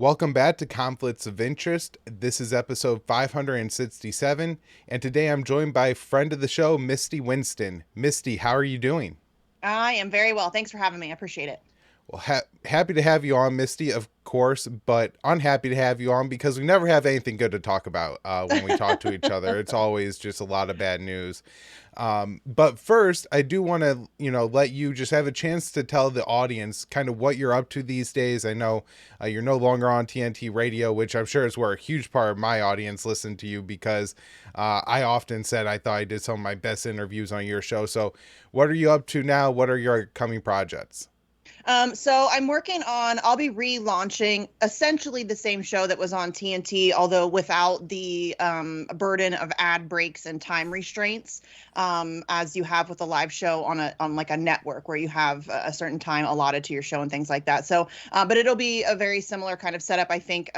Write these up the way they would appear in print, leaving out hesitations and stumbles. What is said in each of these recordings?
Welcome back to Conflicts of Interest. This is episode 567, and today I'm joined by friend of the show, Misty Winston. Misty, how are you doing? I am very well. Thanks for having me. I appreciate it. Well, happy to have you on, Misty, of course, but unhappy to have you on because we never have anything good to talk about when we talk to each other. It's always just a lot of bad news. But first, I do want to, let you just have a chance to tell the audience kind of what you're up to these days. I know you're no longer on TNT radio, which I'm sure is where a huge part of my audience listened to you because I often said I thought I did some of my best interviews on your show. So what are you up to now? What are your coming projects? So I'm working on, I'll be relaunching essentially the same show that was on TNT, although without the burden of ad breaks and time restraints, as you have with a live show on like a network where you have a certain time allotted to your show and things like that. So, but it'll be a very similar kind of setup. I think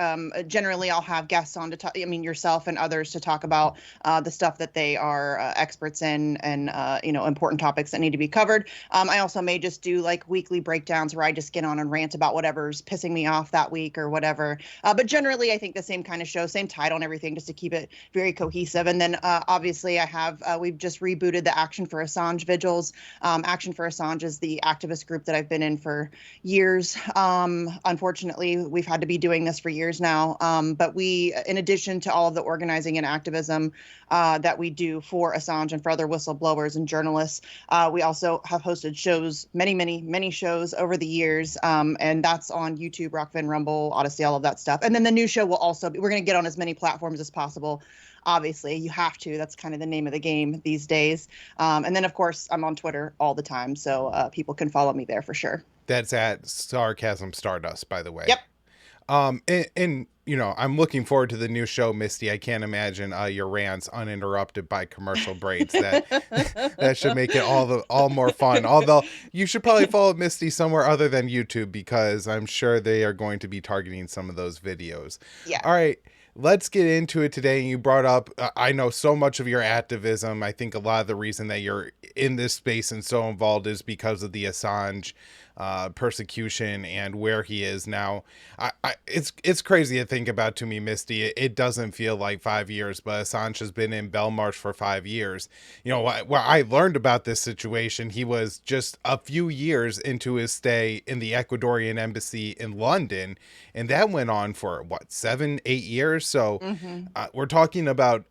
generally I'll have guests on to talk, yourself and others to talk about the stuff that they are experts in and, important topics that need to be covered. I also may just do like weekly breakdowns where I just get on and rant about whatever's pissing me off that week or whatever. But generally, I think the same kind of show, same title and everything, just to keep it very cohesive. And then obviously we've just rebooted the Action for Assange vigils. Action for Assange is the activist group that I've been in for years. Unfortunately, we've had to be doing this for years now. But we, in addition to all of the organizing and activism that we do for Assange and for other whistleblowers and journalists, we also have hosted shows, many shows over the years, and that's on YouTube, Rockfin, Rumble, Odysee, all of that stuff. And then the new show will also be, we're going to get on as many platforms as possible. Obviously, you have to. That's kind of the name of the game these days. And then, of course, I'm on Twitter all the time, so people can follow me there for sure. That's at Sarcasm Stardust, by the way. Yep. And I'm looking forward to the new show, Misty. I can't imagine your rants uninterrupted by commercial breaks. That should make it all more fun. Although you should probably follow Misty somewhere other than YouTube because I'm sure they are going to be targeting some of those videos. Yeah. All right. Let's get into it today. You brought up, I know so much of your activism. I think a lot of the reason that you're in this space and so involved is because of the Assange persecution and where he is now. It's crazy to think about to me, Misty. It doesn't feel like 5 years, but Assange has been in Belmarsh for 5 years. Where I learned about this situation, he was just a few years into his stay in the Ecuadorian embassy in London, and that went on for 7, 8 years. So we're talking about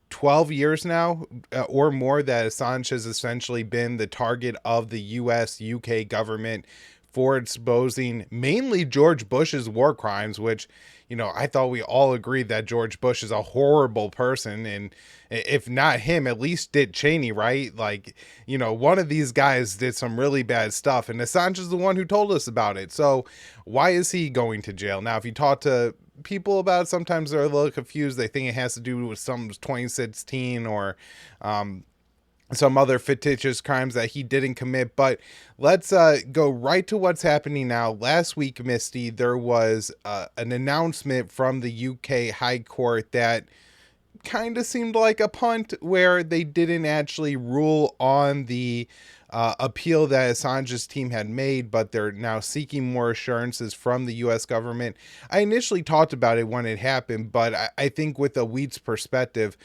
12 years now or more that Assange has essentially been the target of the US, UK government for exposing mainly George Bush's war crimes, which, I thought we all agreed that George Bush is a horrible person. And if not him, at least Dick Cheney, right? Like, one of these guys did some really bad stuff, and Assange is the one who told us about it. So why is he going to jail? Now, if you talk to people about it, sometimes they're a little confused. They think it has to do with some 2016 or some other fictitious crimes that he didn't commit. But let's go right to what's happening now. Last week, Misty, there was an announcement from the UK High Court that kind of seemed like a punt, where they didn't actually rule on the appeal that Assange's team had made, but they're now seeking more assurances from the U.S. government. I initially talked about it when it happened, but I think with a Wheat's perspective,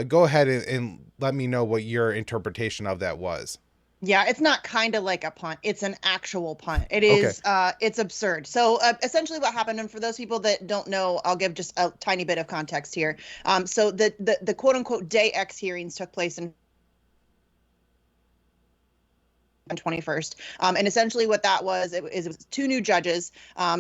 go ahead and let me know what your interpretation of that was. Yeah, it's not kind of like a punt. It's an actual punt. It is, it's absurd. So essentially what happened, and for those people that don't know, I'll give just a tiny bit of context here. So the quote unquote Day X hearings took place in on 21st. And essentially what that was, it was two new judges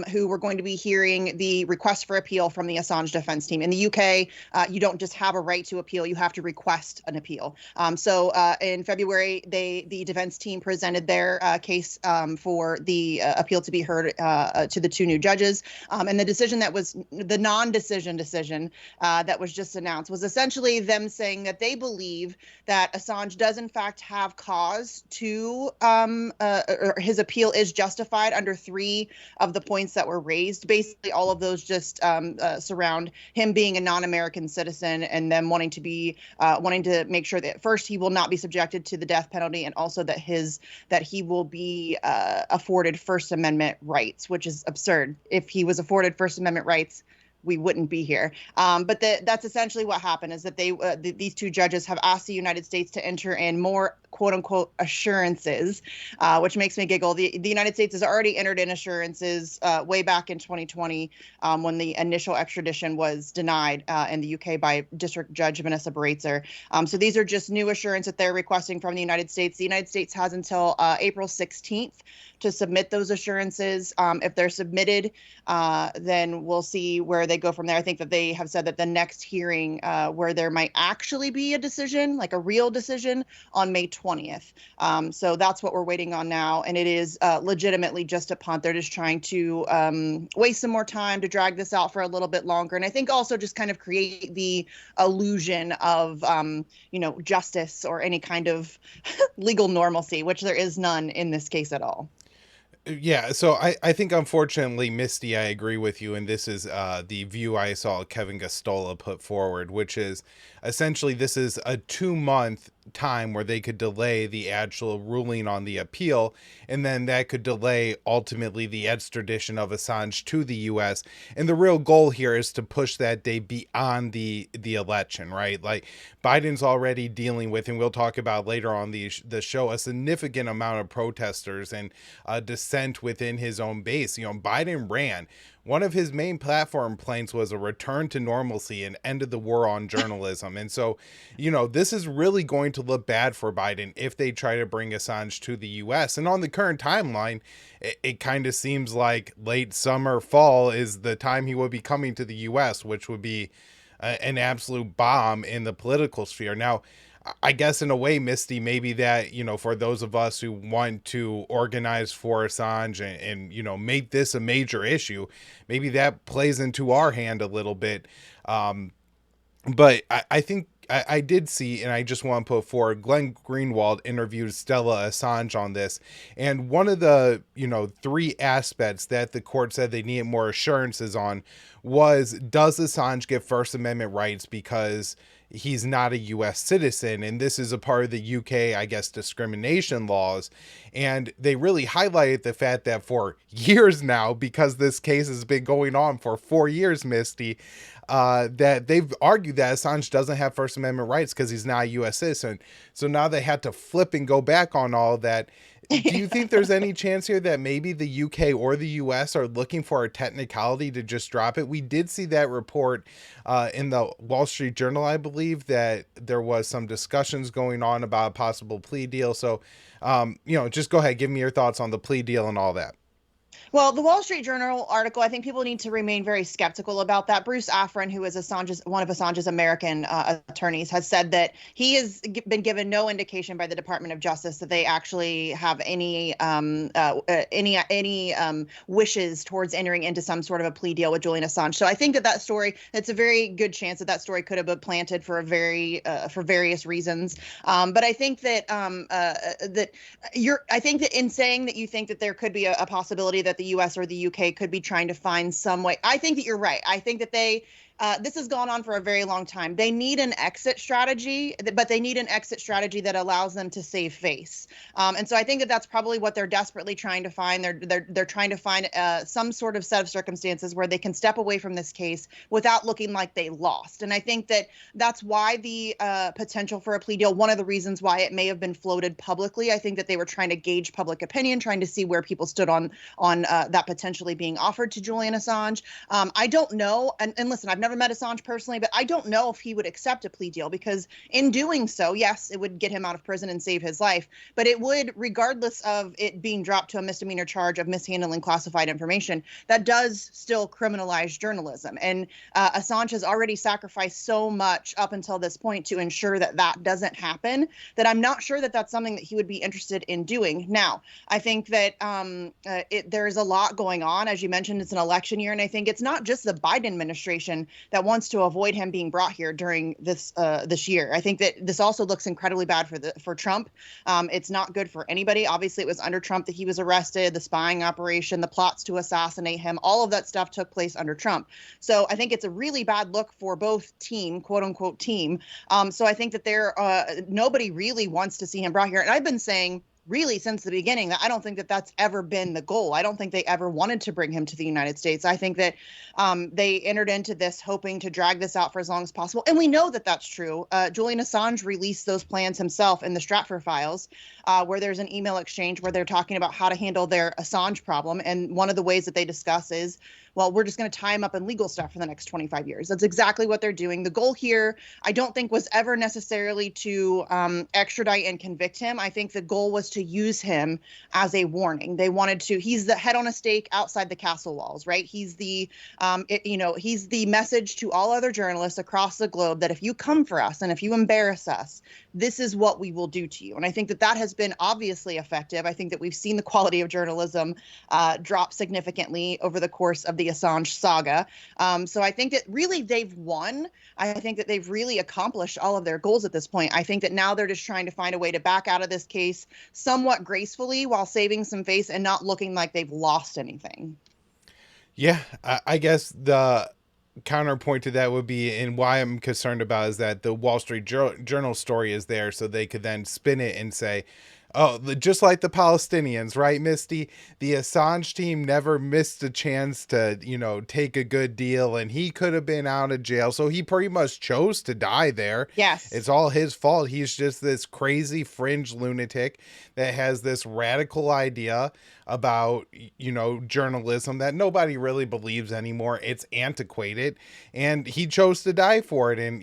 who were going to be hearing the request for appeal from the Assange defense team. In the UK, you don't just have a right to appeal, you have to request an appeal. So in February, the defense team presented their case for the appeal to be heard to the two new judges. And the decision that was the non-decision decision that was just announced was essentially them saying that they believe that Assange does in fact have cause to or his appeal is justified under 3 of the points that were raised. Basically, all of those just surround him being a non-American citizen and them wanting to make sure that first he will not be subjected to the death penalty, and also that he will be afforded First Amendment rights, which is absurd. If he was afforded First Amendment rights, we wouldn't be here. But that's essentially what happened, is that these 2 judges have asked the United States to enter in more quote unquote assurances, which makes me giggle. The United States has already entered in assurances way back in 2020 when the initial extradition was denied in the UK by District Judge Vanessa Baratzer. So these are just new assurance that they're requesting from the United States. The United States has until April 16th to submit those assurances. If they're submitted, then we'll see where they go from there. I think that they have said that the next hearing where there might actually be a decision, like a real decision, on May 20th. So that's what we're waiting on now. And it is legitimately just a punt. They're just trying to waste some more time to drag this out for a little bit longer. And I think also just kind of create the illusion of, justice or any kind of legal normalcy, which there is none in this case at all. Yeah, so I think, unfortunately, Misty, I agree with you, and this is the view I saw Kevin Gosztola put forward, which is essentially this is a 2-month time where they could delay the actual ruling on the appeal, and then that could delay ultimately the extradition of Assange to the US. And the real goal here is to push that day beyond the election, right? Like, Biden's already dealing with, and we'll talk about later on the show, a significant amount of protesters and dissent within his own base. Biden ran. One of his main platform planks was a return to normalcy and end of the war on journalism. And so, this is really going to look bad for Biden if they try to bring Assange to the US. And on the current timeline, it kind of seems like late summer, fall is the time he would be coming to the US, which would be an absolute bomb in the political sphere. Now, I guess in a way, Misty, maybe that, for those of us who want to organize for Assange and make this a major issue, maybe that plays into our hand a little bit. But I think I did see, and I just want to put forward, Glenn Greenwald interviewed Stella Assange on this. And one of the, 3 aspects that the court said they needed more assurances on was, does Assange get First Amendment rights because he's not a U.S. citizen? And this is a part of the UK, I guess, discrimination laws. And they really highlighted the fact that for years now, because this case has been going on for 4 years, Misty, that they've argued that Assange doesn't have First Amendment rights because he's not a U.S. citizen. So now they had to flip and go back on all that. Do you think there's any chance here that maybe the UK or the US are looking for a technicality to just drop it? We did see that report in the Wall Street Journal, I believe, that there was some discussions going on about a possible plea deal. So, just go ahead, give me your thoughts on the plea deal and all that. Well, the Wall Street Journal article, I think people need to remain very skeptical about that. Bruce Afrin, who is one of Assange's American attorneys, has said that he has been given no indication by the Department of Justice that they actually have any wishes towards entering into some sort of a plea deal with Julian Assange. So I think that story, it's a very good chance that story could have been planted for various reasons. But I think that I think that in saying that you think that there could be a possibility that the US or the UK could be trying to find some way, I think that you're right. I think that this has gone on for a very long time. They need an exit strategy, but they need an exit strategy that allows them to save face. And so I think that that's probably what they're desperately trying to find. They're trying to find some sort of set of circumstances where they can step away from this case without looking like they lost. And I think that that's why the potential for a plea deal, one of the reasons why it may have been floated publicly. I think that they were trying to gauge public opinion, trying to see where people stood on that potentially being offered to Julian Assange. I don't know. And listen, I've never met Assange personally, but I don't know if he would accept a plea deal, because in doing so, yes, it would get him out of prison and save his life, but it would, regardless of it being dropped to a misdemeanor charge of mishandling classified information, that does still criminalize journalism. And Assange has already sacrificed so much up until this point to ensure that that doesn't happen, that I'm not sure that that's something that he would be interested in doing. Now, I think that there's a lot going on. As you mentioned, it's an election year, and I think it's not just the Biden administration that wants to avoid him being brought here during this year. I think that this also looks incredibly bad for Trump. It's not good for anybody. Obviously, it was under Trump that he was arrested, the spying operation, the plots to assassinate him, all of that stuff took place under Trump. So I think it's a really bad look for both team, quote unquote team. So I think that nobody really wants to see him brought here. And I've been saying really since the beginning that I don't think that that's ever been the goal. I don't think they ever wanted to bring him to the United States. I think that they entered into this hoping to drag this out for as long as possible. And we know that that's true. Julian Assange released those plans himself in the Stratfor files, where there's an email exchange where they're talking about how to handle their Assange problem. And one of the ways that they discuss is, well, we're just going to tie him up in legal stuff for the next 25 years. That's exactly what they're doing. The goal here, I don't think, was ever necessarily to extradite and convict him. I think the goal was to use him as a warning. They wanted to, he's the head on a stake outside the castle walls, right? He's the, he's the message to all other journalists across the globe that if you come for us and if you embarrass us, this is what we will do to you. And I think that that has been obviously effective. I think that we've seen the quality of journalism drop significantly over the course of the Assange saga. So I think that really they've won. I think that they've really accomplished all of their goals at this point. I think that now they're just trying to find a way to back out of this case somewhat gracefully while saving some face and not looking like they've lost anything. Yeah, I guess the counterpoint to that would be, and why I'm concerned about, is that the Wall Street Journal story is there so they could then spin it and say, oh, just like the Palestinians, right, Misty? The Assange team never missed a chance to, take a good deal, and he could have been out of jail. So he pretty much chose to die there. Yes. It's all his fault. He's just this crazy fringe lunatic that has this radical idea about, journalism that nobody really believes anymore. It's antiquated, and he chose to die for it. And,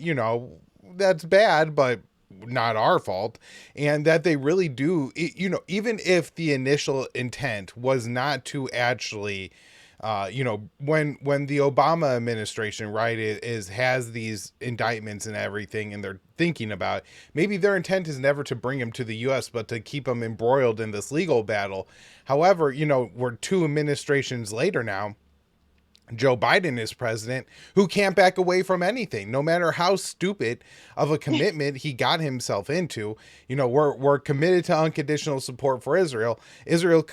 that's bad, but not our fault. And that they really do, even if the initial intent was not to actually, when the Obama administration, right, has these indictments and everything, and they're thinking about, maybe their intent is never to bring him to the US, but to keep him embroiled in this legal battle. However, we're 2 administrations later now. Joe Biden is president, who can't back away from anything, no matter how stupid of a commitment he got himself into. We're committed to unconditional support for Israel. Israel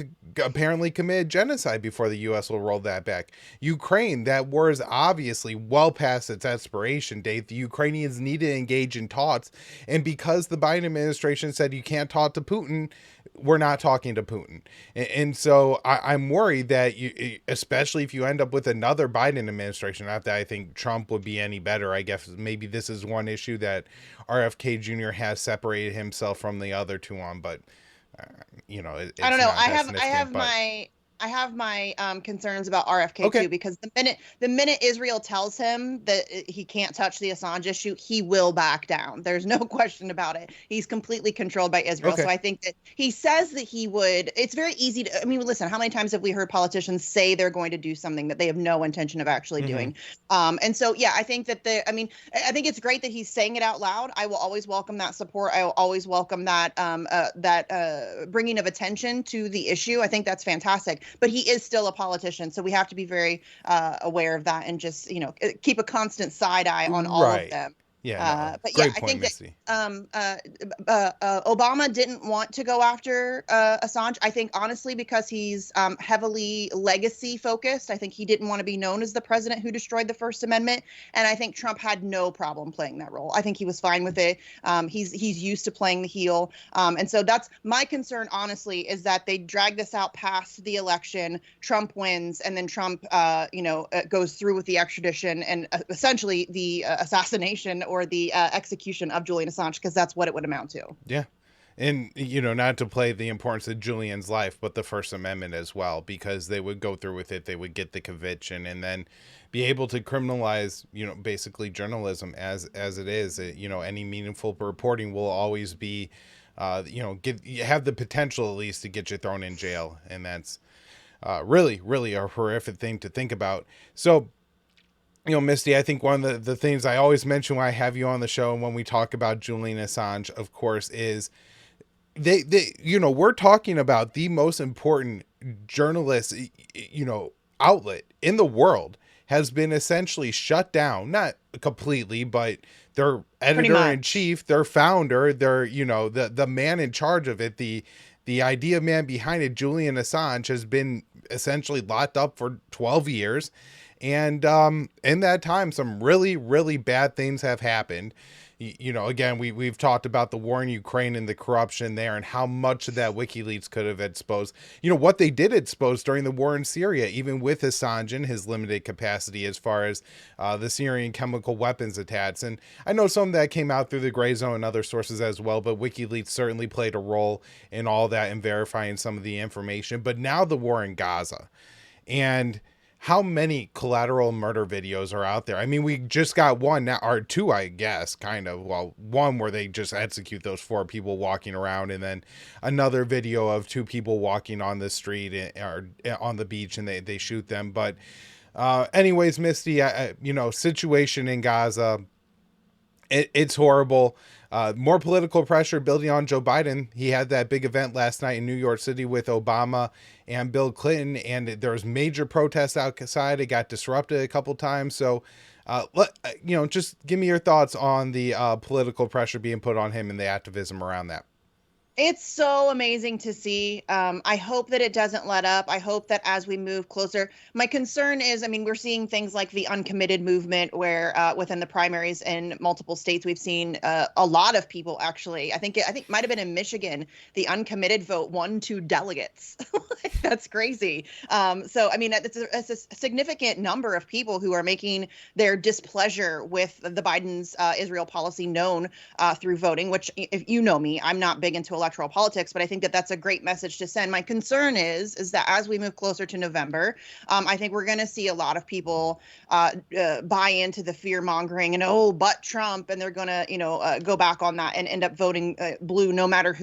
apparently committed genocide before the U.S. will roll that back. Ukraine, that war is obviously well past its expiration date. The Ukrainians need to engage in talks, and because the Biden administration said you can't talk to Putin, we're not talking to Putin. And so I'm worried that especially if you end up with another Biden administration, not that I think Trump would be any better. I guess maybe this is one issue that RFK Jr. has separated himself from the other two on, but I don't know. I have my concerns about RFK too, because the minute Israel tells him that he can't touch the Assange issue, he will back down. There's no question about it. He's completely controlled by Israel. So I think that he says that he would. It's very easy to. I mean, listen, how many times have we heard politicians say they're going to do something that they have no intention of actually doing? And so, yeah, I think that I think it's great that he's saying it out loud. I will always welcome that support. I will always welcome that bringing of attention to the issue. I think that's fantastic. But he is still a politician, so we have to be very aware of that and just keep a constant side eye on all of them. Yeah, but great I point, think that Obama didn't want to go after Assange. I think honestly because he's heavily legacy focused. I think he didn't want to be known as the president who destroyed the First Amendment, and I think Trump had no problem playing that role. I think he was fine with it. He's used to playing the heel, and so that's my concern. Honestly, is that they drag this out past the election. Trump wins, and then Trump, goes through with the extradition and essentially the assassination or the execution of Julian Assange, because that's what it would amount to. Yeah. And, not to play the importance of Julian's life, but the First Amendment as well, because they would go through with it. They would get the conviction and then be able to criminalize, basically journalism as it is. Any meaningful reporting will always be, have the potential at least to get you thrown in jail. And that's really, really a horrific thing to think about. So, Misty, I think one of the things I always mention when I have you on the show and when we talk about Julian Assange, of course, is we're talking about the most important journalist, outlet in the world. has been essentially shut down, not completely, but their Pretty editor in much. chief, their founder, their, the man in charge of it, the idea man behind it, Julian Assange, has been essentially locked up for 12 years. And in that time, some really, really bad things have happened. Again, we've talked about the war in Ukraine and the corruption there and how much of that WikiLeaks could have exposed. What they did expose during the war in Syria, even with Assange and his limited capacity as far as the Syrian chemical weapons attacks. And I know some of that came out through the gray zone and other sources as well, but WikiLeaks certainly played a role in all that and verifying some of the information. But now the war in Gaza. And how many collateral murder videos are out there? I mean, we just got one now, or two, I guess, kind of. Well, one where they just execute those 4 people walking around, and then another video of 2 people walking on the street or on the beach, and they shoot them. But anyways, Misty, situation in Gaza, it's horrible. More political pressure building on Joe Biden. He had that big event last night in New York City with Obama and Bill Clinton, and there was major protests outside. It got disrupted a couple times. So, just give me your thoughts on the political pressure being put on him and the activism around that. It's so amazing to see. I hope that it doesn't let up. I hope that as we move closer, my concern is, I mean, we're seeing things like the uncommitted movement where within the primaries in multiple states, we've seen a lot of people actually, I think might have been in Michigan, the uncommitted vote won 2 delegates. That's crazy. So, I mean, it's a significant number of people who are making their displeasure with the Biden's Israel policy known through voting, which, if you know me, I'm not big into electoral politics, but I think that that's a great message to send. My concern is that as we move closer to November, I think we're going to see a lot of people buy into the fear mongering and but Trump, and they're going to go back on that and end up voting blue, no matter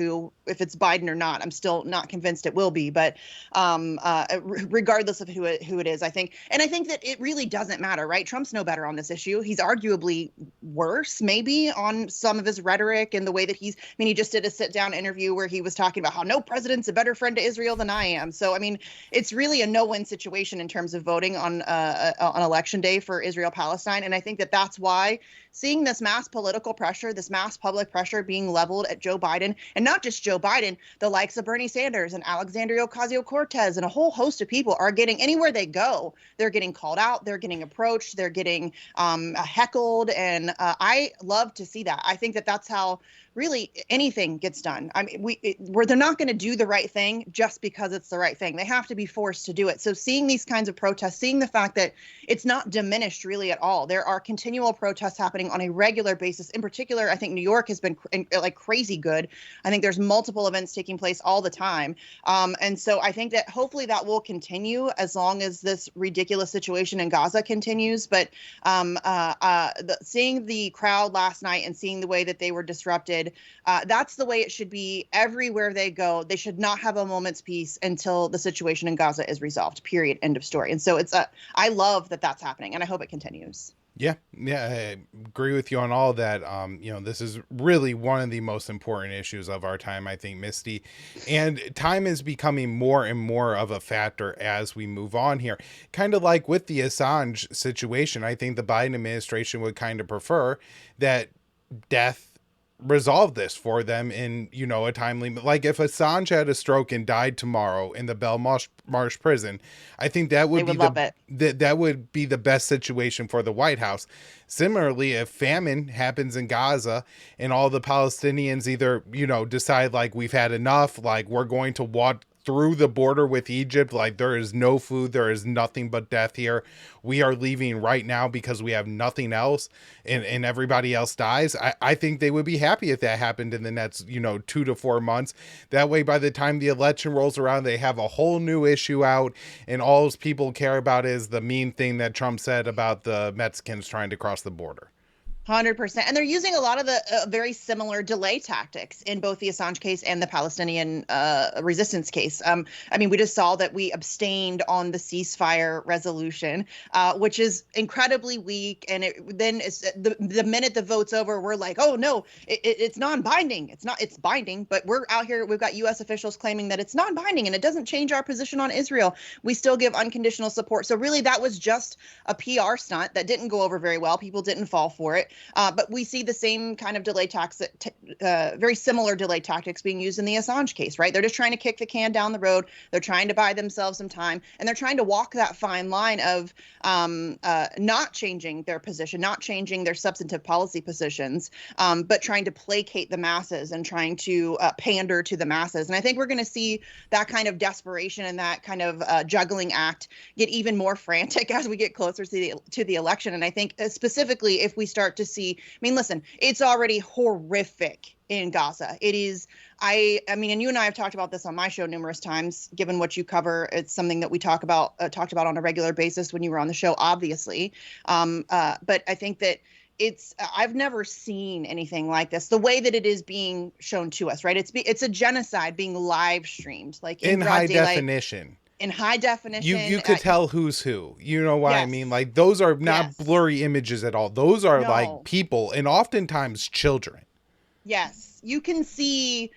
if it's Biden or not. I'm still not convinced it will be, but regardless of who it is, I think that it really doesn't matter, right? Trump's no better on this issue. He's arguably worse, maybe, on some of his rhetoric and the way that he just did a sit-down interview where he was talking about how no president's a better friend to Israel than I am. So, I mean, it's really a no-win situation in terms of voting on election day for Israel-Palestine. And I think that that's why seeing this mass political pressure, this mass public pressure being leveled at Joe Biden, and not just Joe Biden, the likes of Bernie Sanders and Alexandria Ocasio-Cortez and a whole host of people are getting, anywhere they go, they're getting called out, they're getting approached, they're getting heckled. And I love to see that. I think that that's how really anything gets done. I mean, where they're not going to do the right thing just because it's the right thing. They have to be forced to do it. So seeing these kinds of protests, seeing the fact that it's not diminished really at all. There are continual protests happening on a regular basis. In particular, I think New York has been like crazy good. I think there's multiple events taking place all the time. And so I think that hopefully that will continue as long as this ridiculous situation in Gaza continues. But seeing the crowd last night and seeing the way that they were disrupted, that's the way it should be everywhere they go. They should not have a moment's peace until the situation in Gaza is resolved, period, end of story. And so I love that that's happening, and I hope it continues. Yeah, I agree with you on all that. This is really one of the most important issues of our time, I think, Misty. And time is becoming more and more of a factor as we move on here. Kind of like with the Assange situation, I think the Biden administration would kind of prefer that death resolve this for them in, a timely, like if Assange had a stroke and died tomorrow in the Belmarsh prison, I think that would that would be the best situation for the White House. Similarly, if famine happens in Gaza and all the Palestinians either, decide like we've had enough, like we're going to walk through the border with Egypt, like there is no food, there is nothing but death here. We are leaving right now because we have nothing else, and everybody else dies. I think they would be happy if that happened in the next, 2 to 4 months. That way, by the time the election rolls around, they have a whole new issue out, and all people care about is the mean thing that Trump said about the Mexicans trying to cross the border. 100%. And they're using a lot of the very similar delay tactics in both the Assange case and the Palestinian resistance case. I mean, we just saw that we abstained on the ceasefire resolution, which is incredibly weak. And then it's, the minute the vote's over, we're like, oh, no, it's non-binding. It's binding. But we're out here. We've got U.S. officials claiming that it's non-binding and it doesn't change our position on Israel. We still give unconditional support. So really, that was just a PR stunt that didn't go over very well. People didn't fall for it. But we see the same kind of delay very similar delay tactics being used in the Assange case, right? They're just trying to kick the can down the road. They're trying to buy themselves some time, and they're trying to walk that fine line of not changing their position, not changing their substantive policy positions, but trying to placate the masses and trying to pander to the masses. And I think we're going to see that kind of desperation and that kind of juggling act get even more frantic as we get closer to the election. And I think specifically if we start to see, I mean, listen, it's already horrific in Gaza. It is, I mean, and you and I have talked about this on my show numerous times, given what you cover. It's something that we talked about on a regular basis when you were on the show, obviously. But I think that I've never seen anything like this, the way that it is being shown to us, right? It's a genocide being live streamed, like in high definition. In high definition. You could tell who's who. You know what yes. I mean? Like, those are not yes. blurry images at all. Those are no. like people, and oftentimes children. Yes. You can see,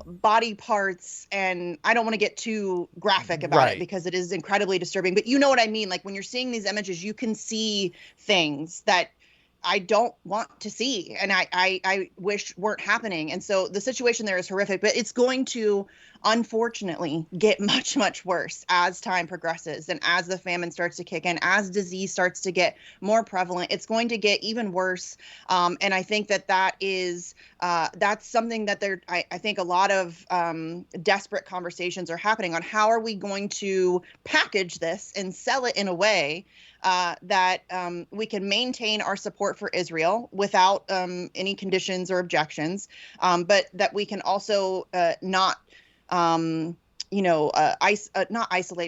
body parts, and I don't want to get too graphic about it because it is incredibly disturbing. But you know what I mean? Like, when you're seeing these images, you can see things that I don't want to see, and I wish weren't happening. And so the situation there is horrific, but it's going to, unfortunately, get much, much worse as time progresses and as the famine starts to kick in, as disease starts to get more prevalent. It's going to get even worse. And I think that is that's something that I think a lot of desperate conversations are happening on. How are we going to package this and sell it in a way that we can maintain our support for Israel without any conditions or objections, but that we can also not isolate,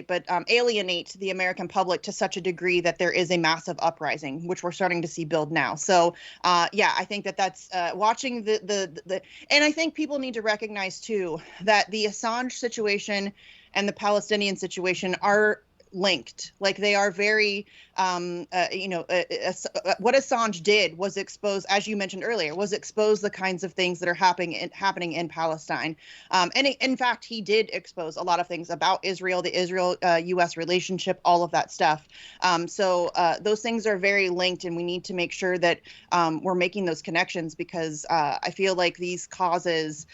but alienate the American public to such a degree that there is a massive uprising, which we're starting to see build now. So, I think that's watching the and I think people need to recognize too that the Assange situation and the Palestinian situation are linked. Like, they are very, what Assange did was expose, as you mentioned earlier, was expose the kinds of things that are happening in Palestine. And in fact, he did expose a lot of things about Israel, the Israel-U.S. relationship, all of that stuff. So those things are very linked, and we need to make sure that we're making those connections, because I feel like these causes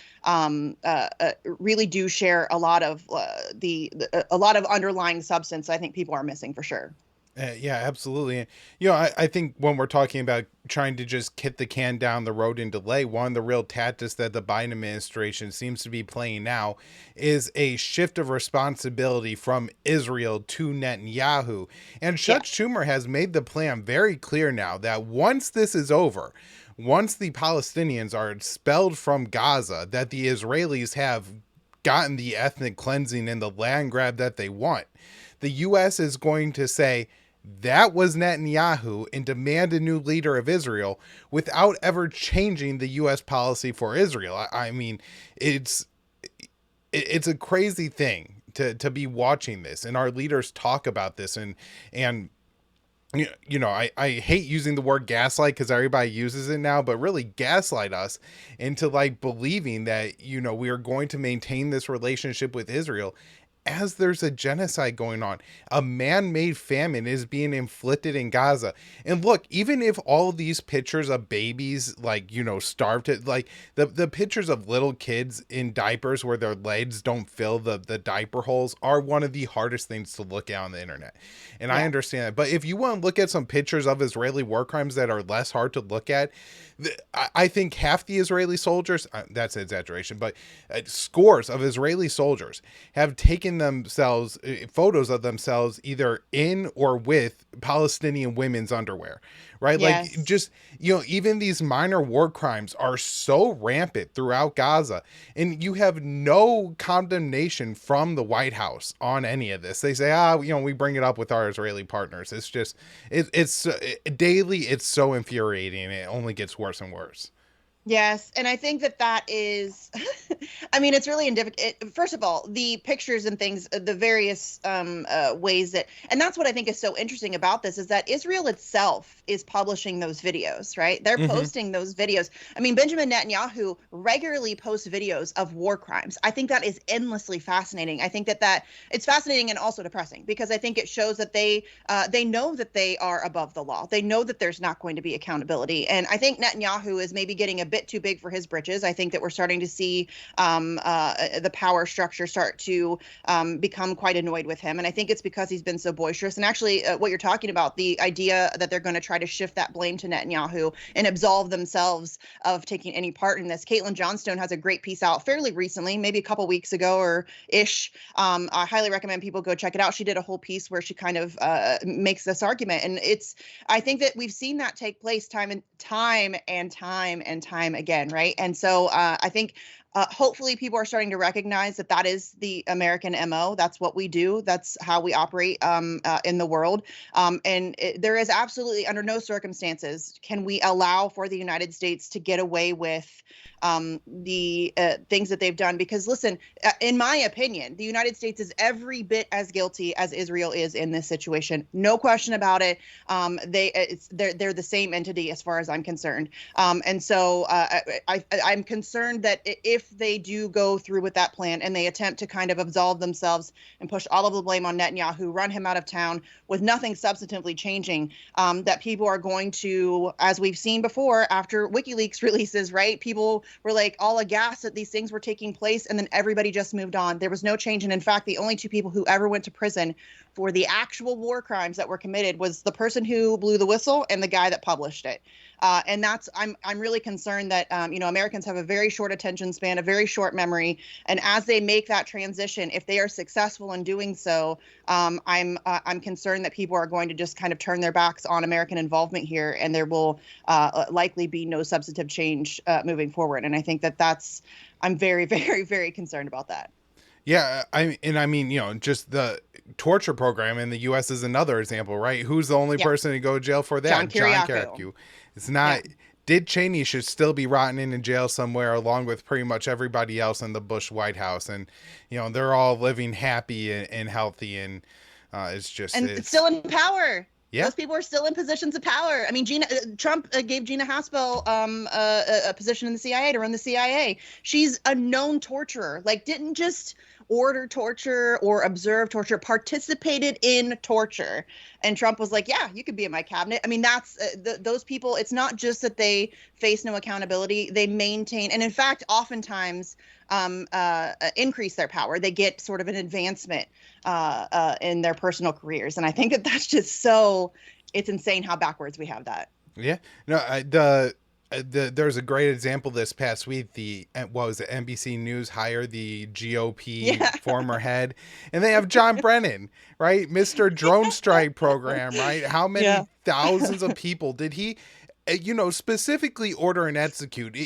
really do share a lot of a lot of underlying substance I think people are missing for sure. Yeah, absolutely. I think when we're talking about trying to just kick the can down the road and delay, one of the real tactics that the Biden administration seems to be playing now is a shift of responsibility from Israel to Netanyahu. And Chuck Schumer has made the plan very clear now that once this is over, once the Palestinians are expelled from Gaza, that the Israelis have gotten the ethnic cleansing and the land grab that they want, the U.S. is going to say, that was Netanyahu, and demand a new leader of Israel without ever changing the U.S. policy for Israel. I mean, it's a crazy thing to be watching this, and our leaders talk about this, and I hate using the word gaslight because everybody uses it now, but really gaslight us into like believing that, we are going to maintain this relationship with Israel as there's a genocide going on. A man-made famine is being inflicted in Gaza. And look, even if all of these pictures of babies, starved to, like the pictures of little kids in diapers where their legs don't fill the diaper holes are one of the hardest things to look at on the internet. And I understand that. But if you want to look at some pictures of Israeli war crimes that are less hard to look at, I think half the Israeli soldiers, that's an exaggeration, but scores of Israeli soldiers have taken taken themselves photos of themselves either in or with Palestinian women's underwear, right? Like, Yes. just, even these minor war crimes are so rampant throughout Gaza, and you have no condemnation from the White House on any of this. They say, we bring it up with our Israeli partners. It's just, it's daily. It's so infuriating. It only gets worse and worse. Yes, and I think that is, I mean, it's really indicative. First of all, the pictures and things, the various ways that, and that's what I think is so interesting about this is that Israel itself is publishing those videos, right? They're posting those videos. I mean, Benjamin Netanyahu regularly posts videos of war crimes. I think that is endlessly fascinating. I think that it's fascinating and also depressing because I think it shows that they know that they are above the law. They know that there's not going to be accountability, and I think Netanyahu is maybe getting a bit too big for his britches. I think that we're starting to see the power structure start to become quite annoyed with him. And I think it's because he's been so boisterous. And actually, what you're talking about, the idea that they're going to try to shift that blame to Netanyahu and absolve themselves of taking any part in this. Caitlin Johnstone has a great piece out fairly recently, maybe a couple weeks ago or ish. I highly recommend people go check it out. She did a whole piece where she kind of makes this argument. And I think that we've seen that take place time and time again, right? And so I think hopefully people are starting to recognize that is the American MO. That's what we do. That's how we operate in the world. There is absolutely, under no circumstances, can we allow for the United States to get away with the things that they've done. Because listen, in my opinion, the United States is every bit as guilty as Israel is in this situation. No question about it. They're the same entity as far as I'm concerned. And so I'm concerned that if they do go through with that plan and they attempt to kind of absolve themselves and push all of the blame on Netanyahu, run him out of town with nothing substantively changing, that people are going to, as we've seen before after WikiLeaks releases, right? People were like all aghast that these things were taking place, and then everybody just moved on. There was no change. And in fact, the only two people who ever went to prison for the actual war crimes that were committed was the person who blew the whistle and the guy that published it. And I'm really concerned that Americans have a very short attention span, a very short memory, and as they make that transition, if they are successful in doing so, I'm concerned that people are going to just kind of turn their backs on American involvement here, and there will likely be no substantive change moving forward. And I think I'm very, very, very concerned about that. Yeah, just the torture program in the U.S. is another example, right? Who's the only person to go to jail for that? John Kiriakou. It's not. Yeah. Dick Cheney should still be rotting in jail somewhere, along with pretty much everybody else in the Bush White House, and they're all living happy and healthy, and it's still in power. Yeah. Those people are still in positions of power. I mean, Trump gave Gina Haspel a position in the CIA to run the CIA. She's a known torturer. Like, didn't just order torture or observe torture, participated in torture. And Trump was like, yeah, you could be in my cabinet. I mean, that's those people. It's not just that they face no accountability. They maintain, and in fact, oftentimes increase their power. They get sort of an advancement in their personal careers. And I think that's just it's insane how backwards we have that. Yeah. No, there's a great example this past week. NBC News hired the GOP former head, and they have John Brennan, right? Mr. Drone Strike Program, right? How many thousands of people did he, specifically order and execute?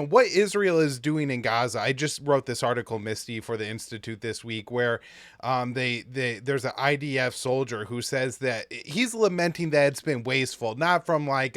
What Israel is doing in Gaza. I just wrote this article, Misty, for the Institute this week, where there's an IDF soldier who says that he's lamenting that it's been wasteful, not from like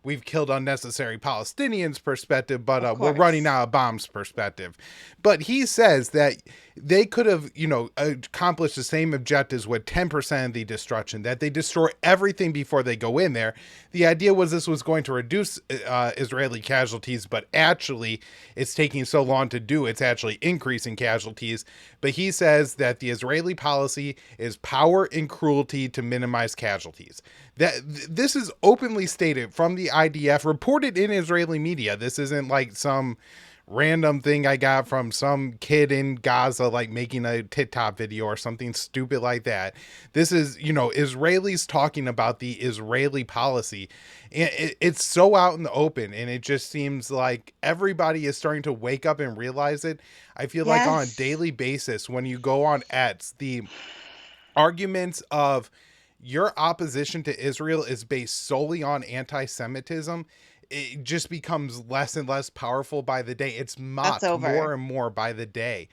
we've killed unnecessary Palestinians perspective, but we're running out of bombs perspective. But he says that they could have, accomplished the same objectives with 10% of the destruction, that they destroy everything before they go in there. The idea was this was going to reduce Israeli casualties, but actually it's taking so long to do, it's actually increasing casualties. But he says that the Israeli policy is power and cruelty to minimize casualties. That this is openly stated from the IDF, reported in Israeli media. This isn't like some random thing I got from some kid in Gaza, like making a TikTok video or something stupid like that. This is, Israelis talking about the Israeli policy. And it's so out in the open, and it just seems like everybody is starting to wake up and realize it. I feel like on a Yes. daily basis, when you go on X, the arguments of your opposition to Israel is based solely on anti-Semitism, it just becomes less and less powerful by the day. It's That's mocked more over. and more by the day.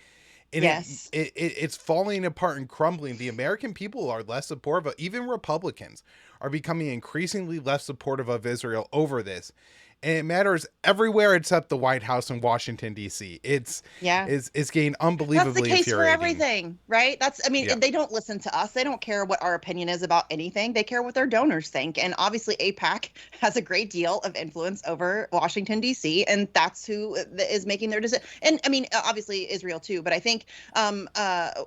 And Yes. it's falling apart and crumbling. The American people are less supportive of, even Republicans are becoming increasingly less supportive of Israel over this. And it matters everywhere except the White House in Washington, D.C. Yeah. It's getting That's the unbelievably case for infuriating. everything, right? I mean, Yeah. they don't listen to us. They don't care what our opinion is about anything. They care what their donors think. And obviously, APAC has a great deal of influence over Washington, D.C., and that's who is making their decision. And I mean, obviously, Israel too. But I think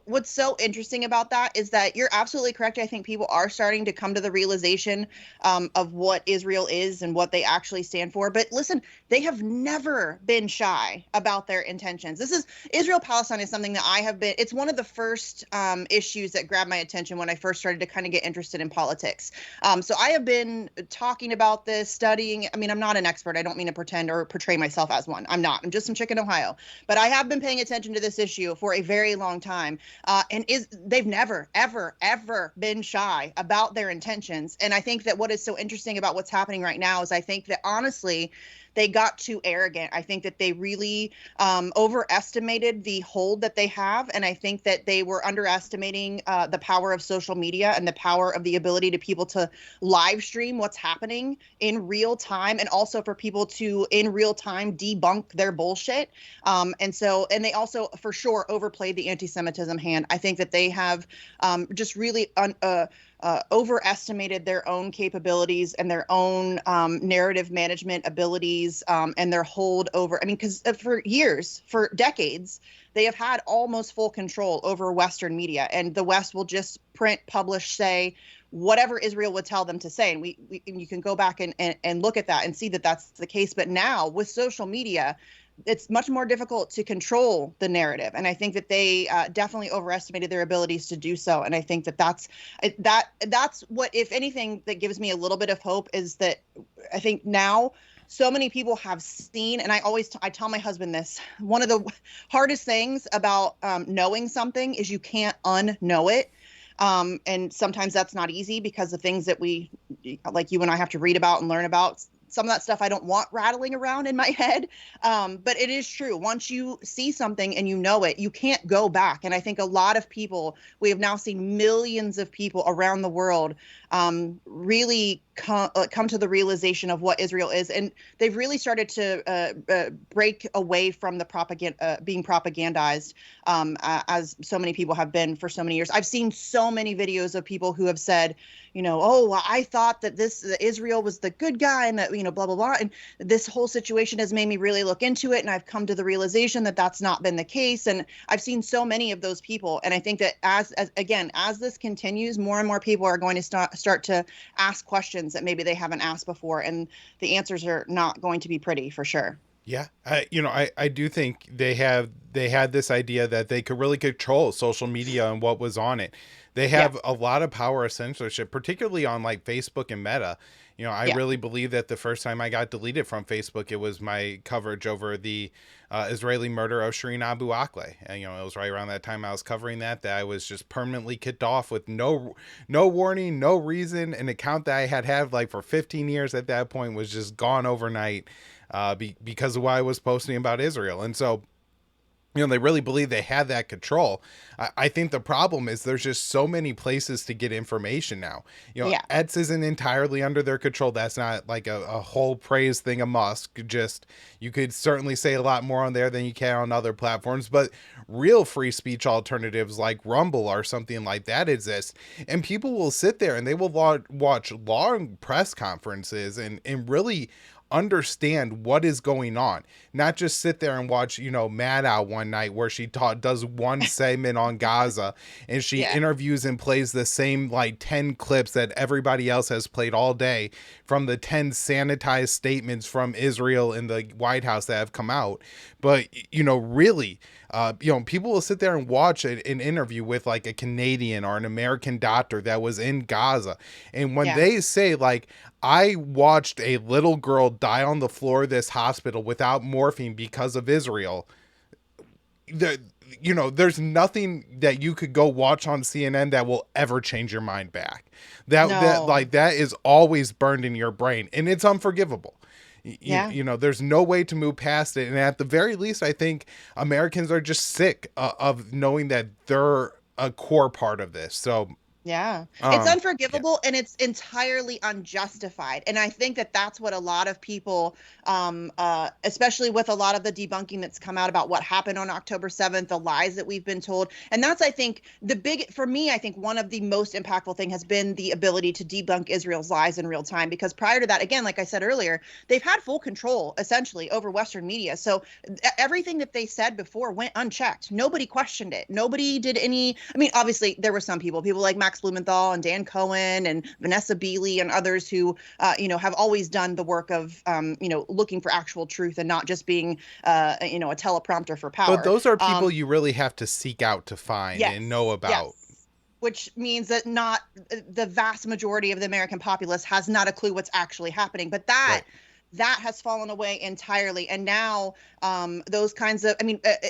what's so interesting about that is that you're absolutely correct. I think people are starting to come to the realization of what Israel is and what they actually stand for. But listen, they have never been shy about their intentions. This is Israel Palestine is something that I have been, it's one of the first issues that grabbed my attention when I first started to kind of get interested in politics. So I have been talking about this, studying. I mean, I'm not an expert. I don't mean to pretend or portray myself as one. I'm not. I'm just some chick in Ohio. But I have been paying attention to this issue for a very long time. They've never, ever, ever been shy about their intentions. And I think that what is so interesting about what's happening right now is I think that honestly, they got too arrogant. I think that they really overestimated the hold that they have. And I think that they were underestimating the power of social media and the power of the ability to people to live stream what's happening in real time, and also for people to in real time debunk their bullshit. And they also for sure overplayed the anti-Semitism hand. I think that they have just really overestimated their own capabilities and their own narrative management abilities, and their hold over. I mean, because for years, for decades, they have had almost full control over Western media, and the West will just print, publish, say whatever Israel would tell them to say. And and you can go back and look at that and see that that's the case. But now with social media, it's much more difficult to control the narrative, and I think that they definitely overestimated their abilities to do so. And I think that that's what, if anything, that gives me a little bit of hope, is that I think now so many people have seen, and I tell my husband this, one of the hardest things about knowing something is you can't unknow it. And sometimes that's not easy because the things that we, like you and I, have to read about and learn about, some of that stuff I don't want rattling around in my head. But it is true. Once you see something and you know it, you can't go back. And I think a lot of people, we have now seen millions of people around the world really come to the realization of what Israel is. And they've really started to break away from the propaganda, being propagandized, as so many people have been for so many years. I've seen so many videos of people who have said, oh, I thought that Israel was the good guy, and that, blah, blah, blah. And this whole situation has made me really look into it. And I've come to the realization that that's not been the case. And I've seen so many of those people. And I think that as this continues, more and more people are going to start to ask questions that maybe they haven't asked before. And the answers are not going to be pretty, for sure. Yeah, I do think they had this idea that they could really control social media and what was on it. They Yeah. have a lot of power of censorship, particularly on like Facebook and Meta. I Yeah. really believe that the first time I got deleted from Facebook, it was my coverage over the Israeli murder of Shireen Abu Akleh. And it was right around that time I was covering that I was just permanently kicked off with no warning, no reason. An account that I had like for 15 years at that point was just gone overnight, because of what I was posting about Israel. And so, they really believe they had that control. I think the problem is there's just so many places to get information now. Yeah. Ets isn't entirely under their control. That's not like a whole praise thing of Musk. Just, you could certainly say a lot more on there than you can on other platforms, but real free speech alternatives like Rumble or something like that exist. And people will sit there and they will watch long press conferences and really understand what is going on, not just sit there and watch, Mad Out one night where she does one segment on Gaza and she Yeah. interviews and plays the same like 10 clips that everybody else has played all day from the 10 sanitized statements from Israel in the White House that have come out. But, really, people will sit there and watch an interview with like a Canadian or an American doctor that was in Gaza. And when Yeah. they say like, I watched a little girl die on the floor of this hospital without morphine because of Israel, there's nothing that you could go watch on CNN that will ever change your mind back. That is always burned in your brain, and it's unforgivable. Yeah. There's no way to move past it. And at the very least, I think Americans are just sick of knowing that they're a core part of this. So yeah, it's unforgivable, yeah. and it's entirely unjustified. And I think that that's what a lot of people, especially with a lot of the debunking that's come out about what happened on October 7th, the lies that we've been told. And that's, I think, for me, I think one of the most impactful thing has been the ability to debunk Israel's lies in real time. Because prior to that, again, like I said earlier, they've had full control essentially over Western media. So everything that they said before went unchecked. Nobody questioned it. Nobody did any. I mean, obviously, there were some people like Max Blumenthal and Dan Cohen and Vanessa Beeley and others who, have always done the work of, looking for actual truth and not just being, a teleprompter for power. But those are people you really have to seek out to find and know about. Yes. Which means that not the vast majority of the American populace has not a clue what's actually happening. But that has fallen away entirely. And now those kinds of,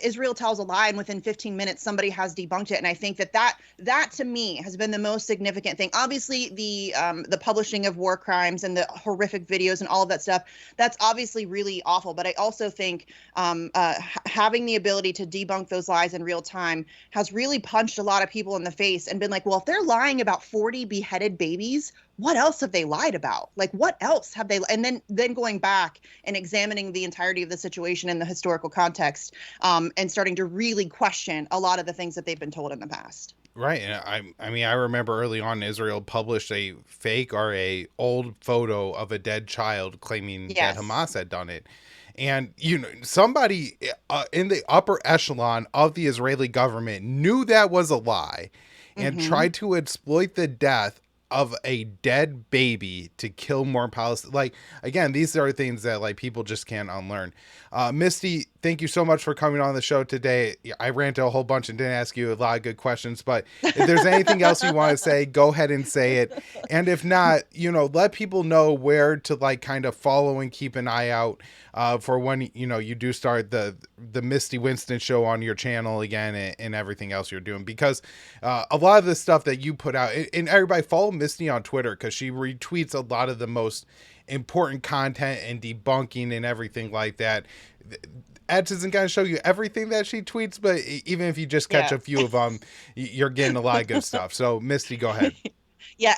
Israel tells a lie and within 15 minutes, somebody has debunked it. And I think that to me has been the most significant thing. Obviously the publishing of war crimes and the horrific videos and all of that stuff, that's obviously really awful. But I also think having the ability to debunk those lies in real time has really punched a lot of people in the face and been like, well, if they're lying about 40 beheaded babies, what else have they lied about? Like, what else have they? And then going back and examining the entirety of the situation in the historical context, and starting to really question a lot of the things that they've been told in the past. Right. And I remember early on Israel published a fake or a old photo of a dead child claiming that Hamas had done it. And, somebody in the upper echelon of the Israeli government knew that was a lie and tried to exploit the death of a dead baby to kill more Palestinians. Like, again, these are things that like people just can't unlearn. Misty, thank you so much for coming on the show today. I ranted a whole bunch and didn't ask you a lot of good questions, but if there's anything else you want to say, go ahead and say it. And if not, let people know where to like kind of follow and keep an eye out for when, you do start the Misty Winston show on your channel again and everything else you're doing, because a lot of the stuff that you put out, and everybody follow Misty on Twitter because she retweets a lot of the most important content and debunking and everything like that. Ads isn't going to show you everything that she tweets, but even if you just catch a few of them, you're getting a lot of good stuff. So Misty, go ahead. Yeah,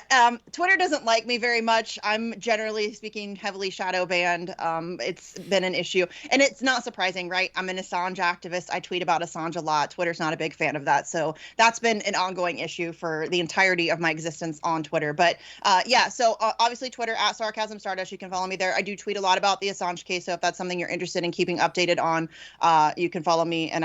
Twitter doesn't like me very much. I'm generally speaking heavily shadow banned. It's been an issue, and it's not surprising, right? I'm an Assange activist. I tweet about Assange a lot. Twitter's not a big fan of that, so that's been an ongoing issue for the entirety of my existence on Twitter. But so obviously Twitter at Sarcasm Stardust. You can follow me there. I do tweet a lot about the Assange case, so if that's something you're interested in keeping updated on, you can follow me. And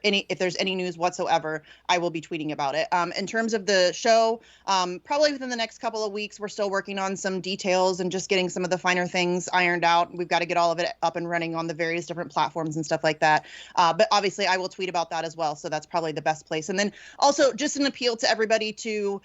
if there's any news whatsoever, I will be tweeting about it. In terms of the show, probably within the next couple of weeks, we're still working on some details and just getting some of the finer things ironed out. We've got to get all of it up and running on the various different platforms and stuff like that. But obviously I will tweet about that as well. So that's probably the best place. And then also just an appeal to everybody to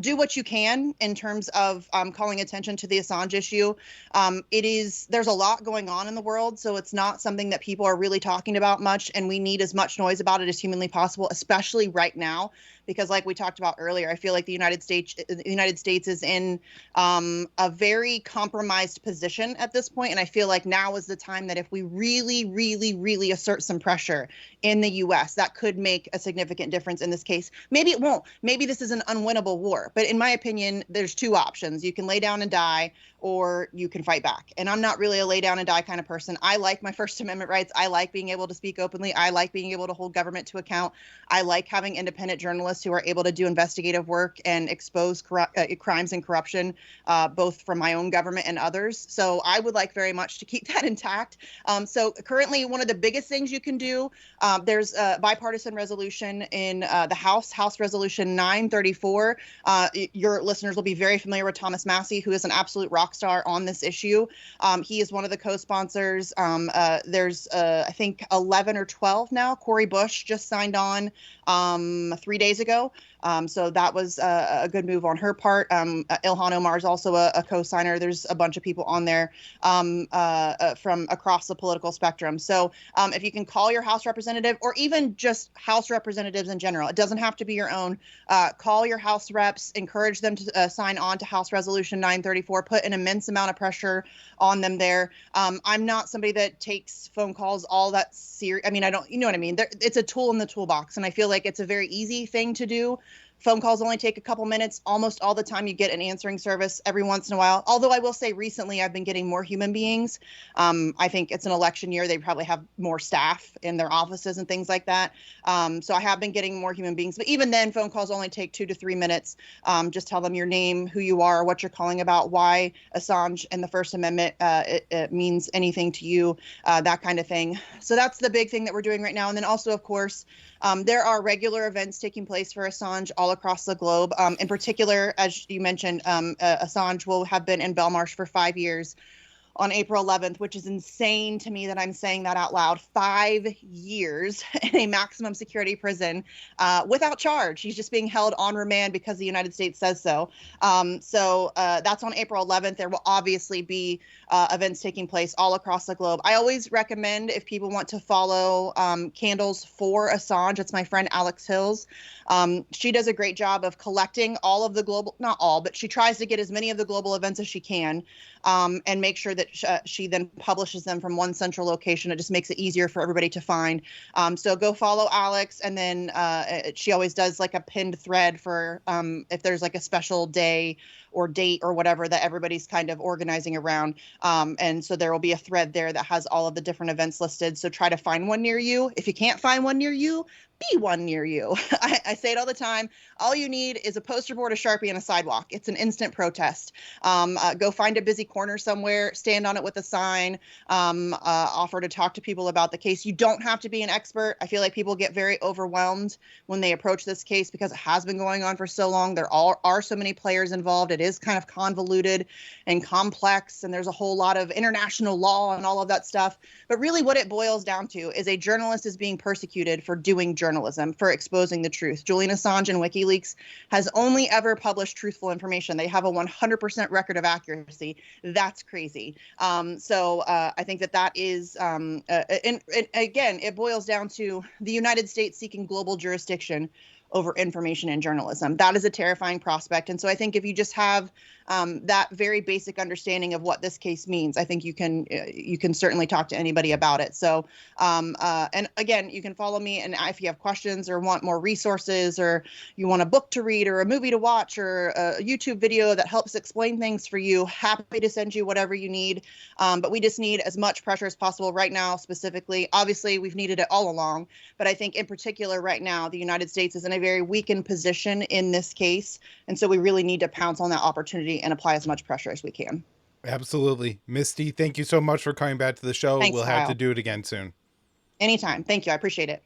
do what you can in terms of calling attention to the Assange issue. There's a lot going on in the world, so it's not something that people are really talking about much, and we need as much noise about it as humanly possible, especially right now. Because like we talked about earlier, I feel like the United States is in a very compromised position at this point. And I feel like now is the time that if we really, really, really assert some pressure in the U.S., that could make a significant difference in this case. Maybe it won't. Maybe this is an unwinnable war. But in my opinion, there's two options. You can lay down and die, or you can fight back. And I'm not really a lay down and die kind of person. I like my First Amendment rights. I like being able to speak openly. I like being able to hold government to account. I like having independent journalists journalists who are able to do investigative work and expose crimes and corruption, both from my own government and others. So I would like very much to keep that intact. So currently, one of the biggest things you can do, there's a bipartisan resolution in the House Resolution 934. Your listeners will be very familiar with Thomas Massie, who is an absolute rock star on this issue. He is one of the co-sponsors. There's, I think, 11 or 12 now. Cori Bush just signed on 3 days ago. So that was a good move on her part. Ilhan Omar is also a co-signer. There's a bunch of people on there from across the political spectrum. So if you can call your House representative, or even just House representatives in general, it doesn't have to be your own, call your House reps, encourage them to sign on to House Resolution 934, put an immense amount of pressure on them there. I'm not somebody that takes phone calls all that serious. I mean, I don't, you know what I mean? It's a tool in the toolbox, and I feel like it's a very easy thing to do. Phone calls only take a couple minutes. Almost all the time you get an answering service every once in a while. Although I will say recently I've been getting more human beings. I think it's an election year. They probably have more staff in their offices and things like that. So I have been getting more human beings. But even then, phone calls only take 2 to 3 minutes. Just tell them your name, who you are, what you're calling about, why Assange and the First Amendment it means anything to you, that kind of thing. So that's the big thing that we're doing right now. And then also, of course, there are regular events taking place for Assange all across the globe. In particular, as you mentioned, Assange will have been in Belmarsh for 5 years on April 11th, which is insane to me that I'm saying that out loud. 5 years in a maximum security prison without charge. He's just being held on remand because the United States says so. So that's on April 11th. There will obviously be events taking place all across the globe. I always recommend, if people want to follow Candles for Assange, it's my friend Alex Hills. She does a great job of collecting all of the global, not all, but she tries to get as many of the global events as she can, and make sure that she then publishes them from one central location. It just makes it easier for everybody to find. So go follow Alex, and then she always does like a pinned thread for if there's like a special day or date or whatever that everybody's kind of organizing around. And so there will be a thread there that has all of the different events listed. So try to find one near you. If you can't find one near you, be one near you. I say it all the time. All you need is a poster board, a Sharpie, and a sidewalk. It's an instant protest. Go find a busy corner somewhere, stand on it with a sign, offer to talk to people about the case. You don't have to be an expert. I feel like people get very overwhelmed when they approach this case because it has been going on for so long. There are so many players involved. It is kind of convoluted and complex, and there's a whole lot of international law and all of that stuff. But really what it boils down to is a journalist is being persecuted for doing journalism, for exposing the truth. Julian Assange and WikiLeaks has only ever published truthful information. They have a 100% record of accuracy. That's crazy. So I think that is, and again, it boils down to the United States seeking global jurisdiction over information and journalism. That is a terrifying prospect. And so I think if you just have that very basic understanding of what this case means, I think you can certainly talk to anybody about it. So, and again, you can follow me, and if you have questions or want more resources, or you want a book to read or a movie to watch or a YouTube video that helps explain things for you, happy to send you whatever you need. But we just need as much pressure as possible right now, specifically. Obviously, we've needed it all along, but I think in particular right now, the United States is in a very weakened position in this case. And so we really need to pounce on that opportunity and apply as much pressure as we can. Absolutely. Misty, thank you so much for coming back to the show. Thanks, We'll have Kyle. to do it again soon. Anytime. Thank you. I appreciate it.